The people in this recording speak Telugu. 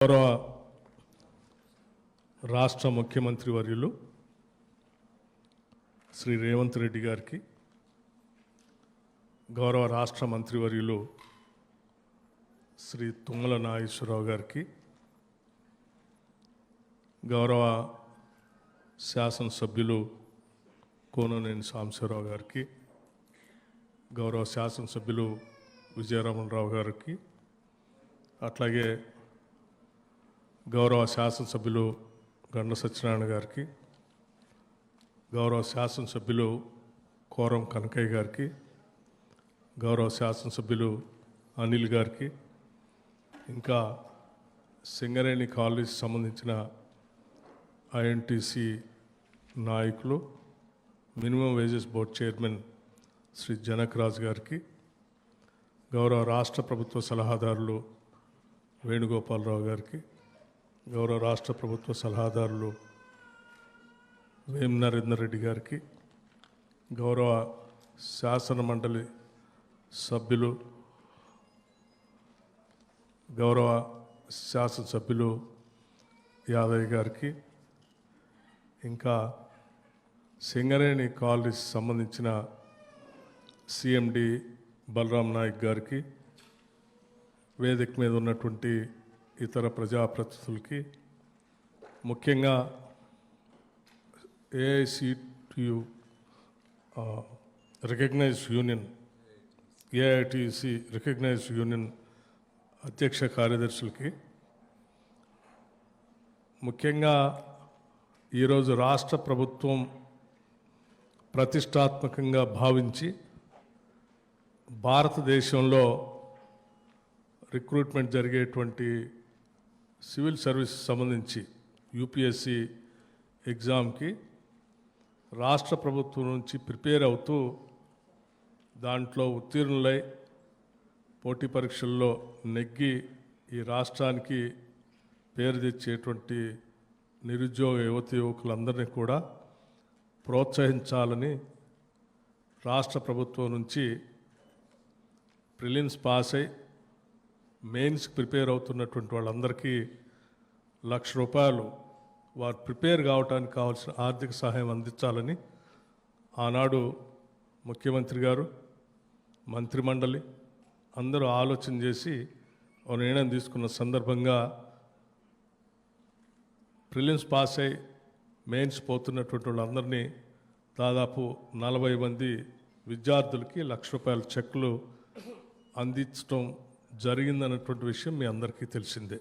గౌరవ రాష్ట్ర ముఖ్యమంత్రి వర్యులు శ్రీ రేవంత్ రెడ్డి గారికి, గౌరవ రాష్ట్ర మంత్రివర్యులు శ్రీ తుమ్మల నాగేశ్వరరావు గారికి, గౌరవ శాసనసభ్యులు కోననేని సాంబశివరావు గారికి, గౌరవ శాసనసభ్యులు విజయరమణరావు గారికి, అట్లాగే గౌరవ శాసనసభ్యులు గండ్ల సత్యనారాయణ గారికి, గౌరవ శాసనసభ్యులు కోరం కనకయ్య గారికి, గౌరవ శాసనసభ్యులు అనిల్ గారికి, ఇంకా సింగరేణి కాలేజ్ సంబంధించిన ఐఎన్టీసీ నాయకులు, minimum wages board chairman Shri Janak Raj గారికి, గౌరవ రాష్ట్ర ప్రభుత్వ సలహాదారులు వేణుగోపాలరావు గారికి, గౌరవ రాష్ట్ర ప్రభుత్వ సలహాదారులు వేం నరేందర్ రెడ్డి గారికి, గౌరవ శాసన మండలి సభ్యులు గౌరవ శాసనసభ్యులు యాదయ్య గారికి, ఇంకా సింగరేణి కాలేజ్ సంబంధించిన సిఎండి బలరాం నాయక్ గారికి, వేదిక మీద ఉన్నటువంటి ఇతర ప్రజాప్రతినిధులకి, ముఖ్యంగా AICTU recognised union AITC recognised union అధ్యక్ష కార్యదర్శులకి, ముఖ్యంగా ఈరోజు రాష్ట్ర ప్రభుత్వం ప్రతిష్టాత్మకంగా భావించి భారతదేశంలో రిక్రూట్మెంట్ జరిగేటువంటి సివిల్ సర్వీస్ సంబంధించి యూపీఎస్సి ఎగ్జామ్కి రాష్ట్ర ప్రభుత్వం నుంచి ప్రిపేర్ అవుతూ దాంట్లో ఉత్తీర్ణులై పోటీ పరీక్షల్లో నెగ్గి ఈ రాష్ట్రానికి పేరు తెచ్చేటువంటి నిరుద్యోగ యువతి యువకులందరినీ కూడా ప్రోత్సహించాలని రాష్ట్ర ప్రభుత్వం నుంచి ప్రిలిమ్స్ పాస్ అయి మెయిన్స్కి ప్రిపేర్ అవుతున్నటువంటి వాళ్ళందరికీ ₹1,00,000 వారు ప్రిపేర్ కావడానికి కావాల్సిన ఆర్థిక సహాయం అందించాలని ఆనాడు ముఖ్యమంత్రి గారు, మంత్రిమండలి అందరూ ఆలోచన చేసి ఒక నిర్ణయం తీసుకున్న సందర్భంగా ప్రిలిమ్స్ పాస్ అయి మెయిన్స్ పోతున్నటువంటి వాళ్ళందరినీ దాదాపు 40 మంది విద్యార్థులకి ₹1,00,000 చెక్కులు అందించడం జరిగిందన్నటువంటి విషయం మీ అందరికీ తెలిసిందే.